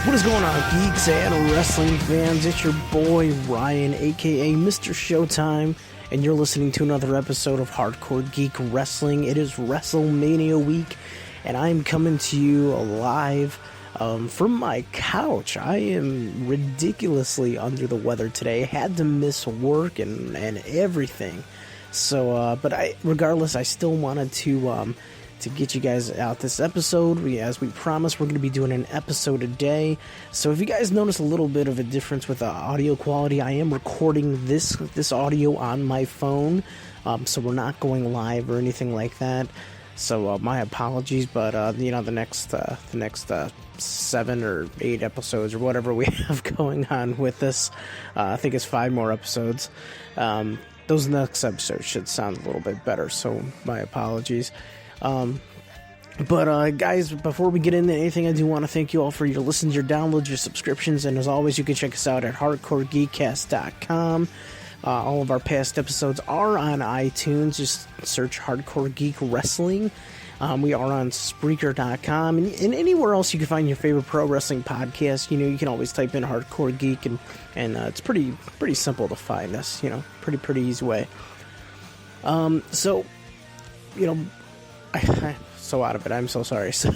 What is going on, geeks and wrestling fans? It's your boy Ryan, aka Mr. Showtime, and you're listening to another episode of Hardcore Geek Wrestling. It is WrestleMania week, and I'm coming to you live from my couch. I am ridiculously under the weather today. I had to miss work and everything. So, regardless, I still wanted to get you guys out this episode. As we promised, we're going to be doing an episode a day. So if you guys notice a little bit of a difference with the audio quality, I am recording this audio on my phone, so we're not going live or anything like that. So my apologies, but the next 7 or 8 episodes or whatever we have going on with this, I think it's 5 more episodes. Those next episodes should sound a little bit better, so my apologies. Guys, before we get into anything, I do want to thank you all for your listens, your downloads, your subscriptions, and as always, you can check us out at hardcoregeekcast.com. All of our past episodes are on iTunes. Just search Hardcore Geek Wrestling. We are on Spreaker.com and anywhere else you can find your favorite pro wrestling podcast. You can always type in Hardcore Geek and it's pretty simple to find us. Pretty easy way. I'm so out of it. I'm so sorry. So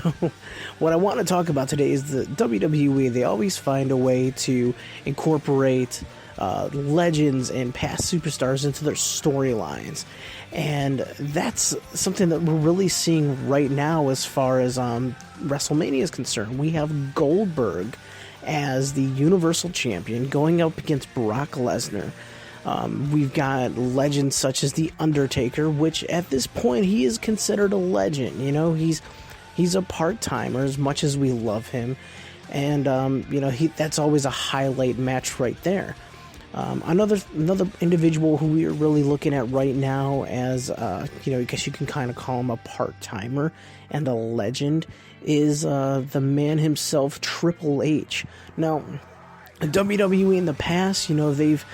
what I want to talk about today is the WWE. They always find a way to incorporate legends and past superstars into their storylines. And that's something that we're really seeing right now as far as WrestleMania is concerned. We have Goldberg as the Universal Champion going up against Brock Lesnar. We've got legends such as The Undertaker, which at this point he is considered a legend. He's a part-timer as much as we love him. And, that's always a highlight match right there. Another individual who we are really looking at right now as, I guess you can kind of call him a part-timer and a legend is the man himself, Triple H. Now, WWE in the past, they've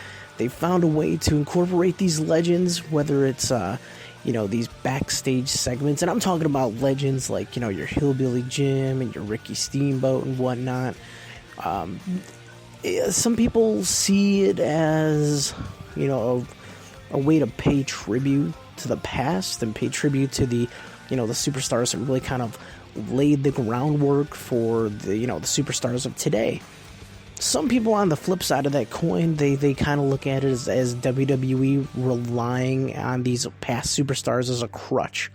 found a way to incorporate these legends, whether it's, these backstage segments. And I'm talking about legends like, your Hillbilly Jim and your Ricky Steamboat and whatnot. Some people see it as, a way to pay tribute to the past and pay tribute to the superstars that really kind of laid the groundwork for the superstars of today. Some people on the flip side of that coin, they kind of look at it as WWE relying on these past superstars as a crutch.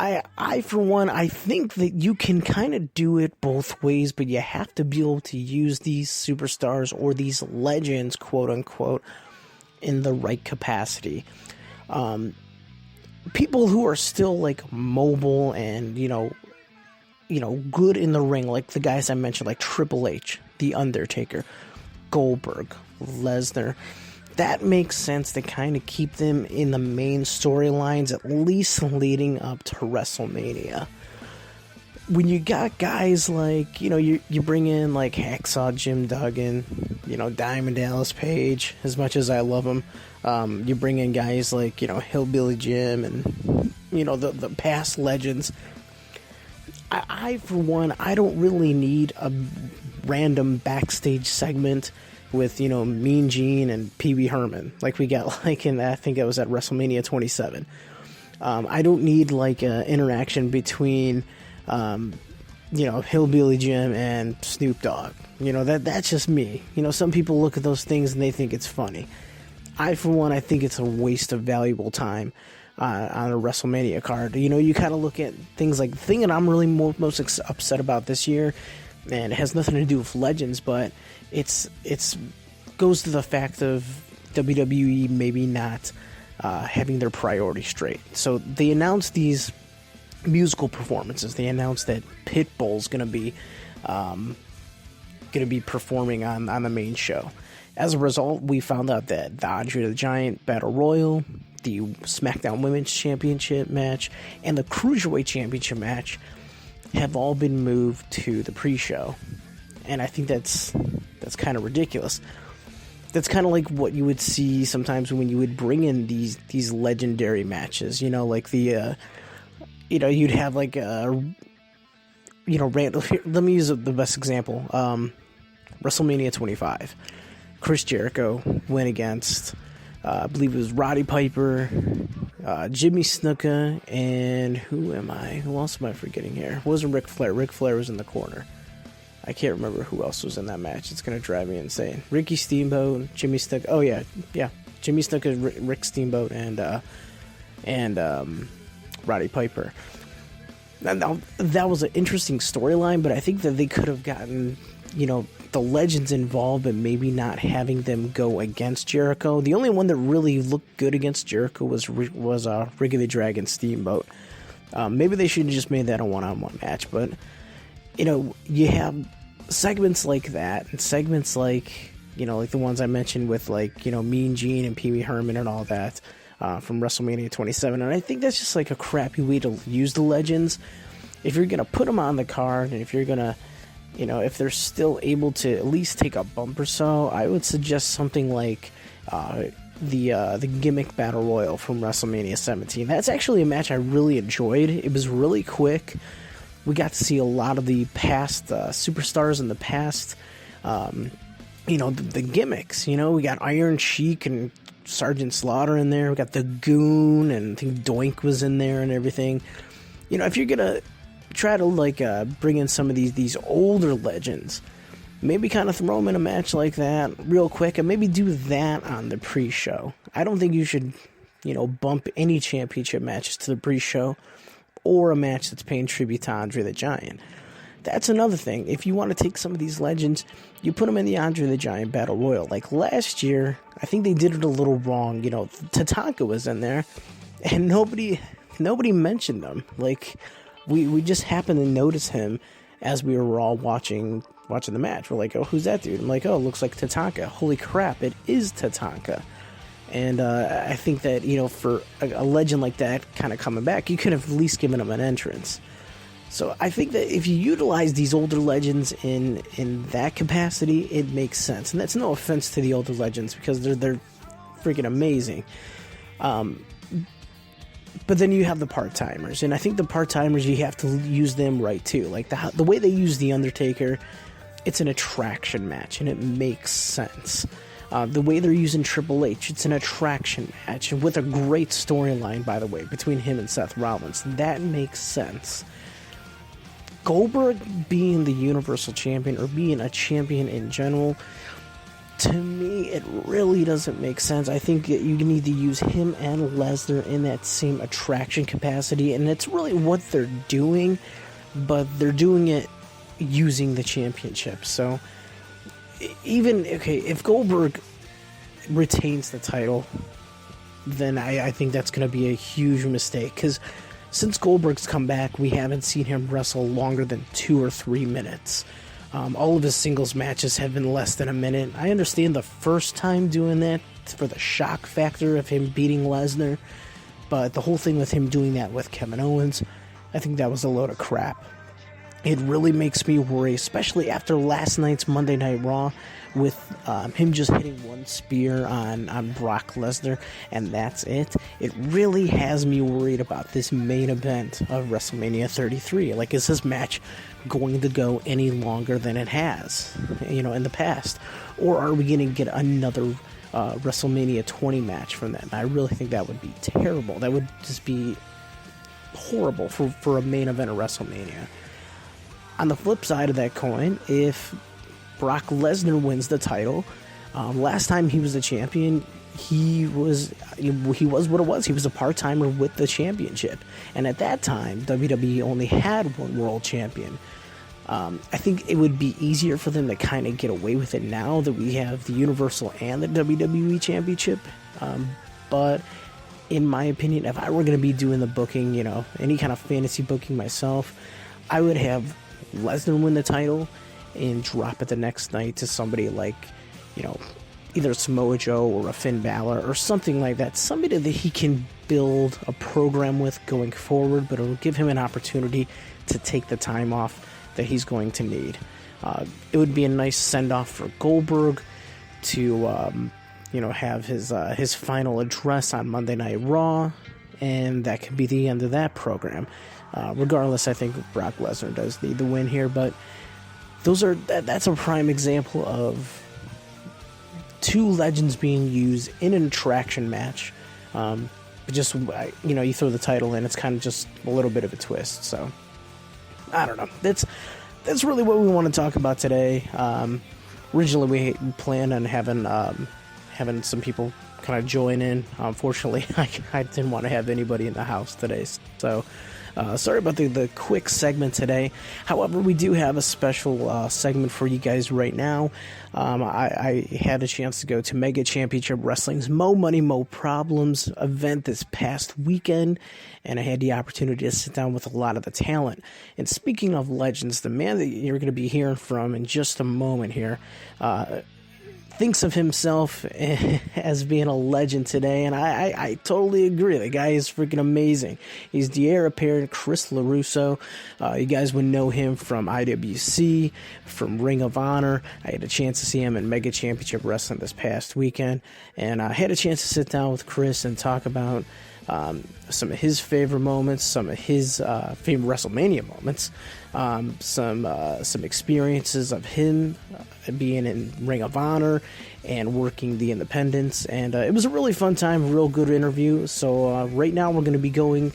I for one, I think that you can kind of do it both ways, but you have to be able to use these superstars or these legends, quote unquote, in the right capacity. People who are still like mobile and, good in the ring, like the guys I mentioned, like Triple H, The Undertaker, Goldberg, Lesnar. That makes sense to kind of keep them in the main storylines, at least leading up to WrestleMania. When you got guys like, you bring in like Hacksaw Jim Duggan, Diamond Dallas Page, as much as I love him, you bring in guys like, Hillbilly Jim and, the past legends. I, for one, I don't really need a random backstage segment with, Mean Gene and Pee Wee Herman, like we got I think it was at WrestleMania 27. I don't need like an interaction between, Hillbilly Jim and Snoop Dogg. That's just me. Some people look at those things and they think it's funny. I, for one, I think it's a waste of valuable time on a WrestleMania card. You kind of look at things like the thing that I'm really most upset about this year, and it has nothing to do with legends, but it's goes to the fact of WWE maybe not having their priorities straight. So they announced these musical performances. They announced that Pitbull's going to be performing on the main show. As a result, we found out that the Andre the Giant Battle Royal, the SmackDown Women's Championship match, and the Cruiserweight Championship match have all been moved to the pre-show. And I think that's kind of ridiculous. That's kind of like what you would see sometimes when you would bring in these legendary matches, like the you'd have like let me use the best example. WrestleMania 25. Chris Jericho went against, I believe it was Roddy Piper, Jimmy Snuka, and who else am I forgetting here? It wasn't Ric Flair. Ric Flair was in the corner. I can't remember who else was in that match. It's going to drive me insane. Ricky Steamboat, Jimmy Snuka. Oh, yeah. Jimmy Snuka, Rick Steamboat, and Roddy Piper. Now, that was an interesting storyline, but I think that they could have gotten, the Legends involved, but maybe not having them go against Jericho. The only one that really looked good against Jericho was Ricky the Dragon Steamboat. Maybe they should have just made that a one-on-one match, but you have segments like that, and segments like like the ones I mentioned with Mean Gene and Pee Wee Herman and all that. From WrestleMania 27, and I think that's just like a crappy way to use the Legends. If you're gonna put them on the card, and if you're gonna, if they're still able to at least take a bump or so, I would suggest something like the Gimmick Battle Royal from WrestleMania 17. That's actually a match I really enjoyed. It was really quick. We got to see a lot of the past superstars in the past. The gimmicks. We got Iron Sheik and Sergeant Slaughter in there. We got the Goon, and I think Doink was in there and everything. If you're gonna try to bring in some of these older legends, maybe kind of throw them in a match like that real quick, and maybe do that on the pre-show. I don't think you should bump any championship matches to the pre-show or a match that's paying tribute to Andre the Giant. That's another thing. If you want to take some of these legends, you put them in the Andre the Giant Battle Royal. Like last year, I think they did it a little wrong. Tatanka was in there, and nobody mentioned him. We just happened to notice him as we were all watching the match. We're like, oh, who's that dude? I'm like, oh, it looks like Tatanka. Holy crap, it is Tatanka. And I think that, for a legend like that kind of coming back, you could have at least given him an entrance. So I think that if you utilize these older legends in that capacity, it makes sense. And that's no offense to the older legends, because they're freaking amazing. But then you have the part-timers, and I think the part-timers, you have to use them right too. Like the way they use The Undertaker, it's an attraction match, and it makes sense. The way they're using Triple H, it's an attraction match, and with a great storyline, by the way, between him and Seth Rollins. That makes sense. Goldberg being the Universal Champion, or being a champion in general, to me, it really doesn't make sense. I think that you need to use him and Lesnar in that same attraction capacity, and it's really what they're doing, but they're doing it using the championship. So, if Goldberg retains the title, then I think that's going to be a huge mistake, because since Goldberg's come back, we haven't seen him wrestle longer than 2 or 3 minutes. All of his singles matches have been less than a minute. I understand the first time doing that for the shock factor of him beating Lesnar, but the whole thing with him doing that with Kevin Owens, I think that was a load of crap. It really makes me worry, especially after last night's Monday Night Raw, with him just hitting one spear on Brock Lesnar, and that's it. It really has me worried about this main event of WrestleMania 33. Is this match going to go any longer than it has, in the past? Or are we going to get another WrestleMania 20 match from them? I really think that would be terrible. That would just be horrible for a main event of WrestleMania. On the flip side of that coin, if Brock Lesnar wins the title, last time he was the champion, he was what it was. He was a part-timer with the championship. And at that time, WWE only had one world champion. I think it would be easier for them to kind of get away with it now that we have the Universal and the WWE Championship. But in my opinion, if I were going to be doing the booking, any kind of fantasy booking myself, I would have Lesnar win the title and drop it the next night to somebody like, either Samoa Joe or a Finn Balor or something like that. Somebody that he can build a program with going forward, but it'll give him an opportunity to take the time off that he's going to need. It would be a nice send-off for Goldberg to, have his final address on Monday Night Raw, and that could be the end of that program. Regardless, I think Brock Lesnar does need the win here, but that's a prime example of two legends being used in an attraction match. Just, you throw the title in, it's kind of just a little bit of a twist. So, I don't know. That's really what we want to talk about today. Originally, we planned on having some people kind of join in. Unfortunately, I didn't want to have anybody in the house today. So, sorry about the quick segment today. However, we do have a special segment for you guys right now. I had a chance to go to Mega Championship Wrestling's Mo Money, Mo Problems event this past weekend, and I had the opportunity to sit down with a lot of the talent. And speaking of legends, the man that you're going to be hearing from in just a moment here, thinks of himself as being a legend today, and I totally agree. The guy is freaking amazing. He's the heir apparent Chris LeRusso. You guys would know him from IWC, from Ring of Honor. I had a chance to see him in Mega Championship Wrestling this past weekend, and I had a chance to sit down with Chris and talk about some of his favorite moments, some of his favorite WrestleMania moments, some experiences of him being in Ring of Honor and working the independents, and it was a really fun time, real good interview. So right now we're going to be going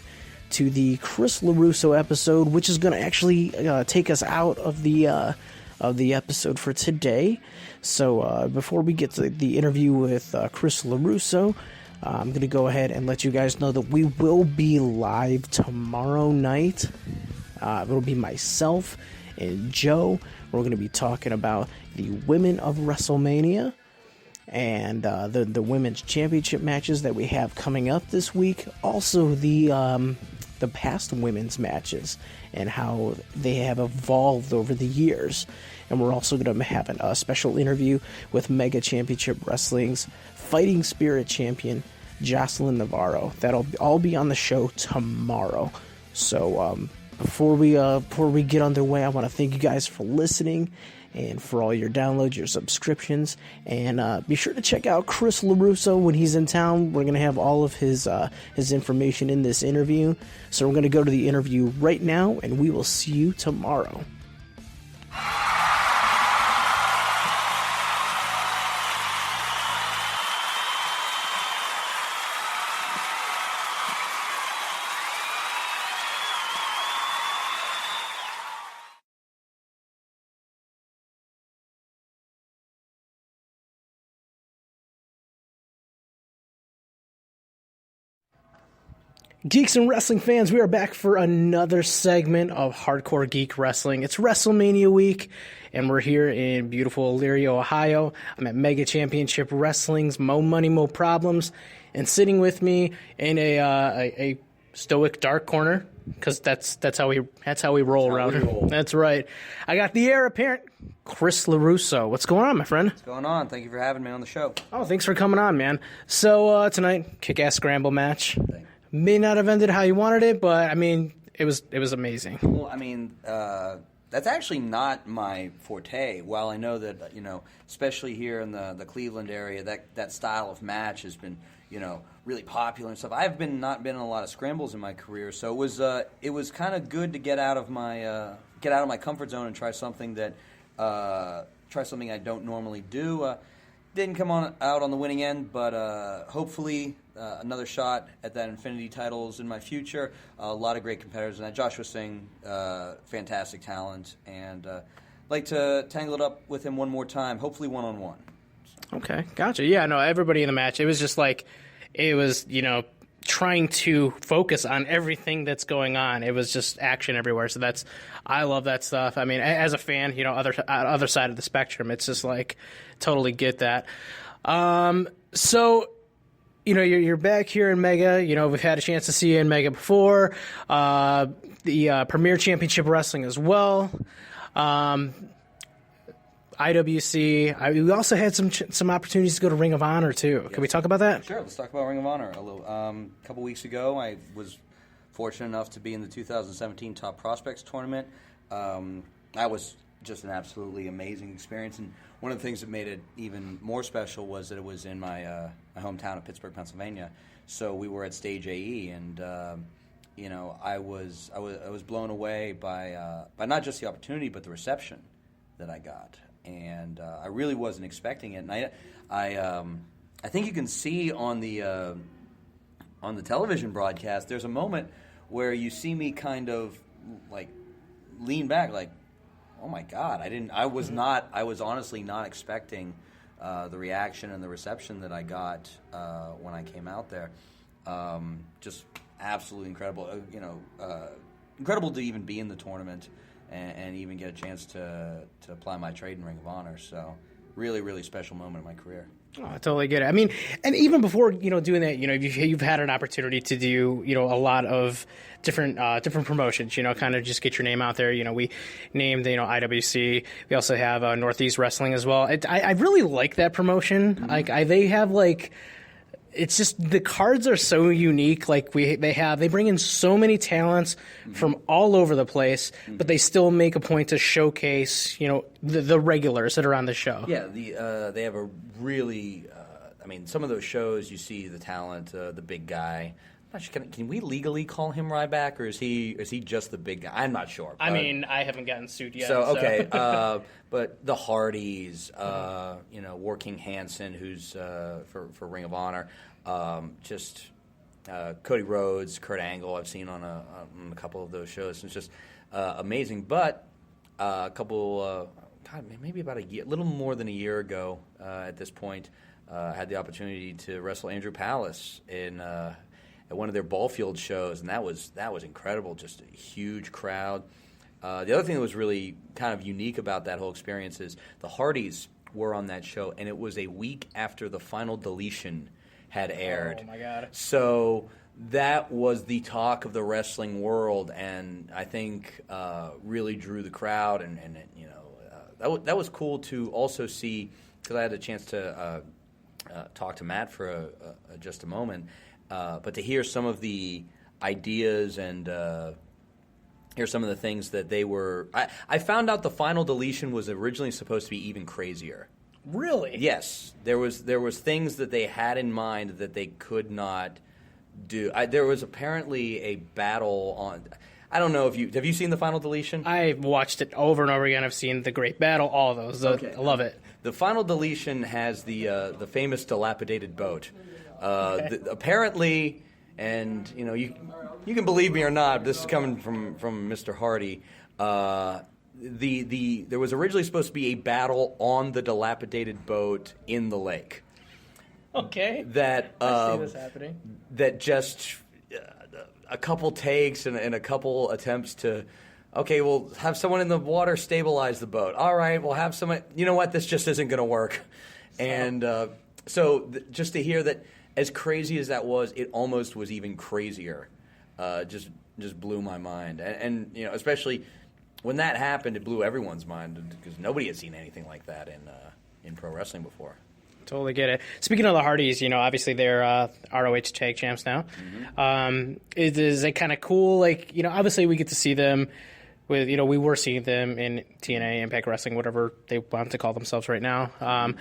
to the Chris LeRusso episode, which is going to actually take us out of the episode for today. So before we get to the interview with Chris LeRusso, I'm going to go ahead and let you guys know that we will be live tomorrow night. It'll be myself and Joe. We're going to be talking about the women of WrestleMania and the women's championship matches that we have coming up this week. Also, the past women's matches and how they have evolved over the years. And we're also going to have a special interview with Mega Championship Wrestling's Fighting Spirit champion, Jocelyn Navarro. That'll all be on the show tomorrow. So before we get underway, I want to thank you guys for listening and for all your downloads, your subscriptions, and be sure to check out Chris LeRusso when he's in town. We're going to have all of his information in this interview. So we're going to go to the interview right now, and we will see you tomorrow. Geeks and wrestling fans, we are back for another segment of Hardcore Geek Wrestling. It's WrestleMania week, and we're here in beautiful Elyria, Ohio. I'm at Mega Championship Wrestling's Mo Money, Mo Problems, and sitting with me in a stoic dark corner, because that's how we roll around here. That's right. I got the heir apparent, Chris LeRusso. What's going on, my friend? What's going on? Thank you for having me on the show. Oh, thanks for coming on, man. So tonight, kick-ass scramble match. May not have ended how you wanted it, but I mean, it was amazing. Well, I mean, that's actually not my forte. While I know that, especially here in the Cleveland area, that style of match has been, really popular and stuff. I've not been in a lot of scrambles in my career, so it was kind of good to get out of my comfort zone and try something I don't normally do. Didn't come out on the winning end, but hopefully another shot at that Infinity titles in my future. A lot of great competitors, and Josh was saying fantastic talent, and like to tangle it up with him one more time, hopefully one-on-one. Okay, gotcha. Yeah, no, everybody in the match, it was just like, it was, trying to focus on everything that's going on. It was just action everywhere. So I love that stuff. I mean, as a fan, other side of the spectrum, it's just like, totally get that. So, you're back here in Mega. We've had a chance to see you in Mega before. The Premier Championship Wrestling as well. IWC. We also had some opportunities to go to Ring of Honor too. Yes. Can we talk about that? Sure. Let's talk about Ring of Honor a little. A couple weeks ago, I was fortunate enough to be in the 2017 Top Prospects Tournament. That was just an absolutely amazing experience, and one of the things that made it even more special was that it was in my hometown of Pittsburgh, Pennsylvania. So we were at Stage AE, and I was blown away by not just the opportunity, but the reception that I got, and I really wasn't expecting it. And I think you can see on the television broadcast, there's a moment where you see me kind of like lean back, like, oh my God, I was honestly not expecting the reaction and the reception that I got when I came out there. Just absolutely incredible. Incredible to even be in the tournament and even get a chance to apply my trade in Ring of Honor. So really, really special moment in my career. Oh, I totally get it. I mean, and even before, doing that, you've had an opportunity to do, a lot of different promotions, kind of just get your name out there. We named, IWC. We also have Northeast Wrestling as well. I really like that promotion. Mm-hmm. They have it's just the cards are so unique. They bring in so many talents from all over the place, but they still make a point to showcase, the regulars that are on the show. Yeah, they have a really, some of those shows you see the talent, the big guy. I'm not sure, can we legally call him Ryback, or is he just the big guy? I'm not sure. I haven't gotten sued yet. So okay, but the Hardys, Working Hansen, who's for Ring of Honor, Cody Rhodes, Kurt Angle, I've seen on a couple of those shows. It's just amazing. But a couple, maybe about a little more than a year ago at this point, had the opportunity to wrestle Andrew Palace at one of their Ballfield shows, and that was incredible. Just a huge crowd. The other thing that was really kind of unique about that whole experience is the Hardys were on that show, and it was a week after the final Deletion had aired. Oh my God! So that was the talk of the wrestling world, and I think really drew the crowd, and that was cool to also see, because I had a chance to talk to Matt for just a moment, but to hear some of the ideas and hear some of the things that they were. I found out the final Deletion was originally supposed to be even crazier. Really? Yes, there was things that they had in mind that they could not do. There was apparently a battle on. I don't know if have you seen the final Deletion? I've watched it over and over again. I've seen the Great Battle, all of those. Okay. I love it. The final Deletion has the famous dilapidated boat. Okay. Apparently, and you can believe me or not, this is coming from Mr. Hardy. There was originally supposed to be a battle on the dilapidated boat in the lake. Okay. That I see this happening. That just a couple takes and a couple attempts to. Okay, we'll have someone in the water stabilize the boat. All right, we'll have someone. You know what? This just isn't going to work. And just to hear that, as crazy as that was, it almost was even crazier. Just blew my mind, and especially when that happened, it blew everyone's mind because nobody had seen anything like that in pro wrestling before. Totally get it. Speaking of the Hardys, obviously they're ROH tag champs now. Mm-hmm. Is it kind of cool? Obviously we get to see them with, we were seeing them in TNA, Impact Wrestling, whatever they want to call themselves right now.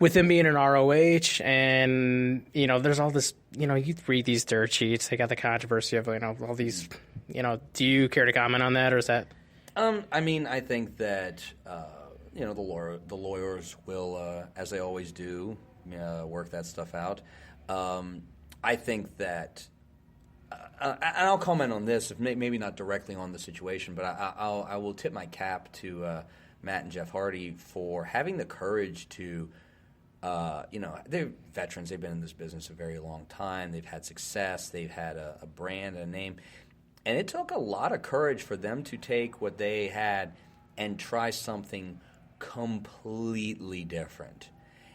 With them being an ROH, and there's all this. You read these dirt sheets. They got the controversy of all these. Do you care to comment on that, or is that? I think that the lawyers will, as they always do, work that stuff out. I think that, and I'll comment on this, if maybe not directly on the situation, but I will tip my cap to Matt and Jeff Hardy for having the courage to. They're veterans. They've been in this business a very long time. They've had success. They've had a brand, a name. And it took a lot of courage for them to take what they had and try something completely different.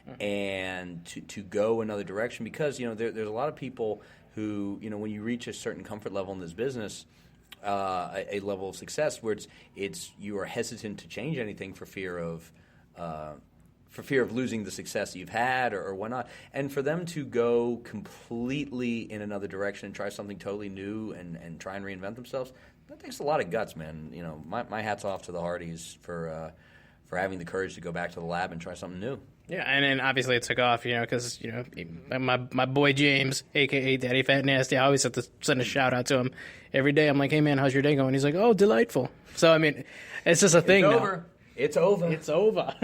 Mm-hmm. And to go another direction. Because, there's a lot of people who, when you reach a certain comfort level in this business, a level of success where it's you are hesitant to change anything for fear of losing the success you've had or whatnot. And for them to go completely in another direction and try something totally new and try and reinvent themselves, that takes a lot of guts, man. My hat's off to the Hardys for having the courage to go back to the lab and try something new. Yeah, and then obviously it took off, because, my boy James, a.k.a. Daddy Fat Nasty, I always have to send a shout-out to him every day. I'm like, hey, man, how's your day going? He's like, oh, delightful. So, I mean, it's just a thing now. It's over. It's over.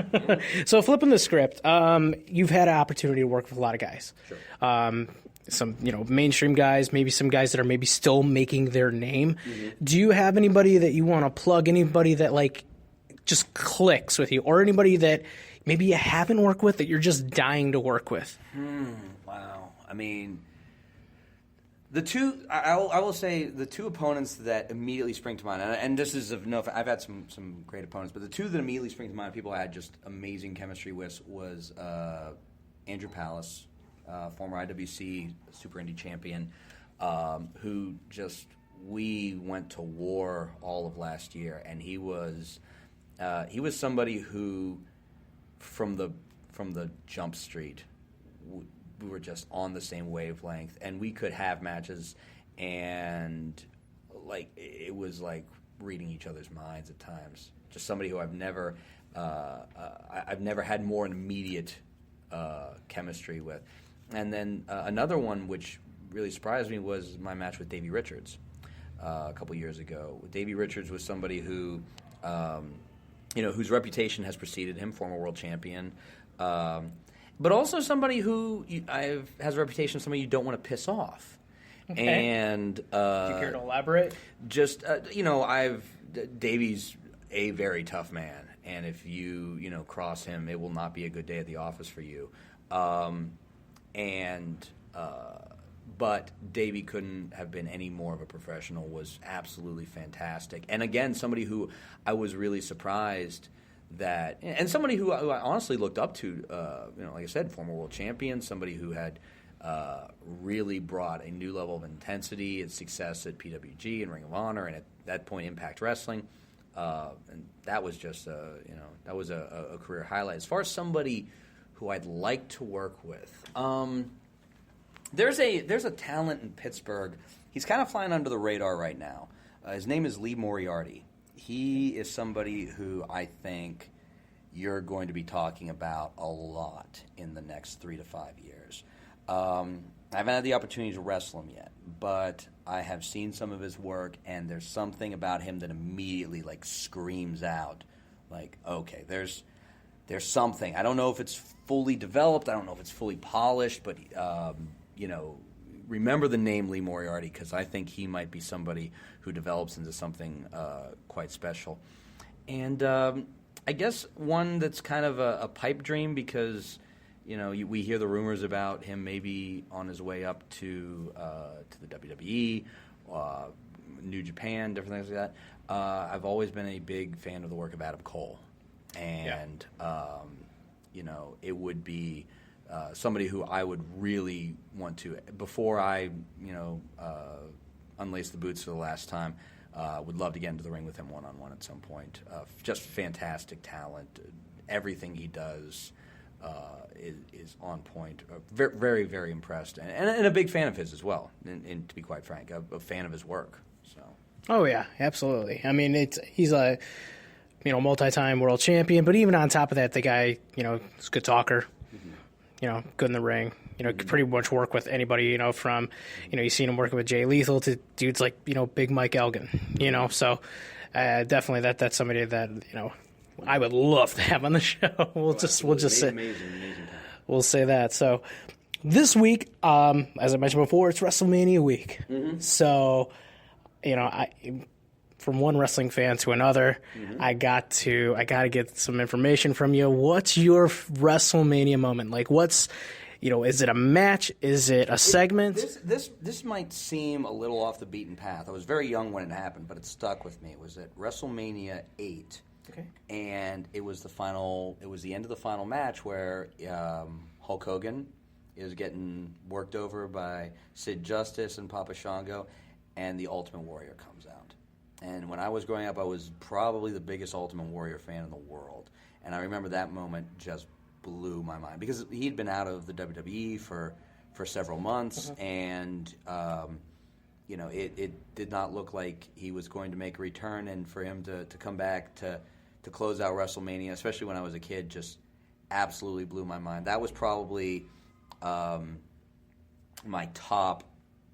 So, flipping the script, you've had an opportunity to work with a lot of guys. Sure. Some, mainstream guys, maybe some guys that are maybe still making their name. Mm-hmm. Do you have anybody that you want to plug, anybody that, just clicks with you, or anybody that maybe you haven't worked with that you're just dying to work with? Wow. I mean, I will say the two opponents that immediately spring to mind, and this is I've had some great opponents, but the two that immediately spring to mind, people I had just amazing chemistry with, was Andrew Palace, former IWC Super Indie champion, who we went to war all of last year, and he was somebody who, from the jump street, we were just on the same wavelength, and we could have matches, and it was like reading each other's minds at times. Just somebody who I've never had more immediate chemistry with. And then another one which really surprised me was my match with Davey Richards a couple years ago. Davey Richards was somebody who, whose reputation has preceded him, former world champion, but also somebody who has a reputation of somebody you don't want to piss off. Okay. And do you care to elaborate? Just Davey's a very tough man, and if you cross him, it will not be a good day at the office for you. But Davey couldn't have been any more of a professional, was absolutely fantastic. And again, somebody who I was really surprised that, and somebody who I honestly looked up to, like I said, former world champion, somebody who had really brought a new level of intensity and success at PWG and Ring of Honor, and at that point Impact Wrestling. And that was just that was a career highlight. As far as somebody who I'd like to work with, there's a talent in Pittsburgh. He's kind of flying under the radar right now. His name is Lee Moriarty. He is somebody who I think you're going to be talking about a lot in the next 3 to 5 years. I haven't had the opportunity to wrestle him yet, but I have seen some of his work, and there's something about him that immediately screams out, okay, there's something. I don't know if it's fully developed. I don't know if it's fully polished, but remember the name Lee Moriarty, because I think he might be somebody who develops into something quite special. And I guess one that's kind of a pipe dream, because we hear the rumors about him maybe on his way up to the WWE, New Japan, different things like that. I've always been a big fan of the work of Adam Cole, and it would be somebody who I would really want to, before I unlace the boots for the last time, would love to get into the ring with him one-on-one at some point. Just fantastic talent. Everything he does is on point. Very, very, very impressed, and a big fan of his as well. And to be quite frank, a fan of his work. So. Oh yeah, absolutely. I mean, he's a multi-time world champion, but even on top of that, the guy is a good talker. Mm-hmm. Good in the ring. Could pretty much work with anybody. From you've seen him working with Jay Lethal to dudes like Big Mike Elgin. So definitely that's somebody that I would love to have on the show. We'll just say amazing. We'll say that. So this week, as I mentioned before, it's WrestleMania week. Mm-hmm. So from one wrestling fan to another, mm-hmm. I got to get some information from you. What's your WrestleMania moment? What's is it a match? Is it a segment? This might seem a little off the beaten path. I was very young when it happened, but it stuck with me. It was at WrestleMania 8. Okay. And it was the end of the final match where Hulk Hogan is getting worked over by Sid Justice and Papa Shango, and the Ultimate Warrior comes out. And when I was growing up, I was probably the biggest Ultimate Warrior fan in the world. And I remember that moment just blew my mind, because he'd been out of the WWE for several months, mm-hmm. and it did not look like he was going to make a return, and for him to come back to to close out WrestleMania, especially when I was a kid, just absolutely blew my mind. That was probably my top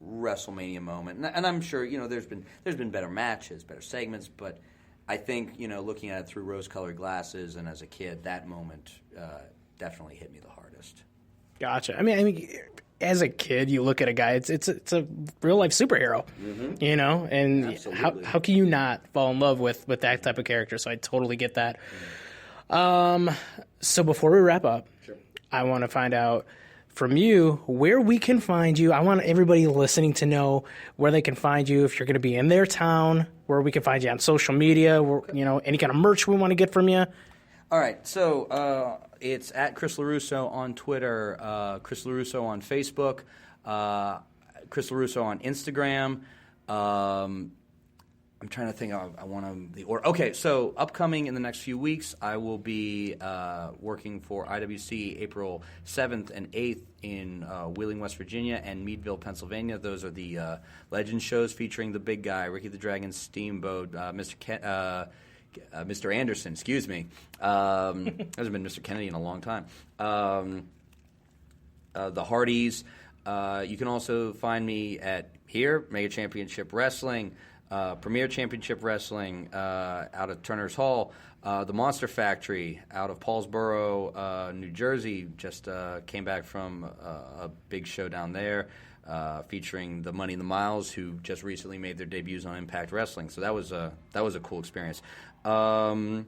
WrestleMania moment, and I'm sure there's been better matches, better segments, but I think looking at it through rose-colored glasses and as a kid, that moment definitely hit me the hardest. Gotcha. I mean, as a kid, you look at a guy; it's a real life superhero, and Absolutely. how can you not fall in love with that type of character? So I totally get that. So before we wrap up, Sure. I want to find out from you where we can find you. I want everybody listening to know where they can find you if you're going to be in their town, where we can find you on social media, any kind of merch we want to get from you. All right, so it's at Chris LeRusso on Twitter, Chris LeRusso on Facebook, Chris LeRusso on Instagram. I'm trying to think. I want to order. Okay, so upcoming in the next few weeks, I will be working for IWC April 7th and 8th in Wheeling, West Virginia, and Meadville, Pennsylvania. Those are the Legends shows featuring the big guy, Ricky the Dragon Steamboat, Mr. Anderson. Excuse me. Hasn't been Mr. Kennedy in a long time. The Hardys. You can also find me at here, Mega Championship Wrestling. Premier Championship Wrestling out of Turner's Hall, the Monster Factory out of Paulsboro, New Jersey, just came back from a big show down there featuring the Money in the Miles, who just recently made their debuts on Impact Wrestling. So that was a cool experience. Mentioned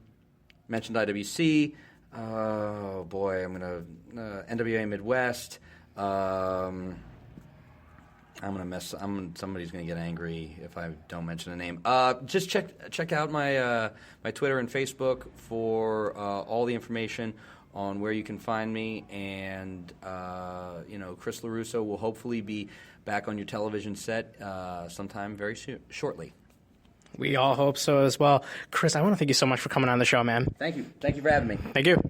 IWC. Oh boy, I'm gonna NWA Midwest. Somebody's gonna get angry if I don't mention a name. Just check out my my Twitter and Facebook for all the information on where you can find me. And Chris LeRusso will hopefully be back on your television set sometime very shortly. We all hope so as well. Chris, I want to thank you so much for coming on the show, man. Thank you for having me. Thank you.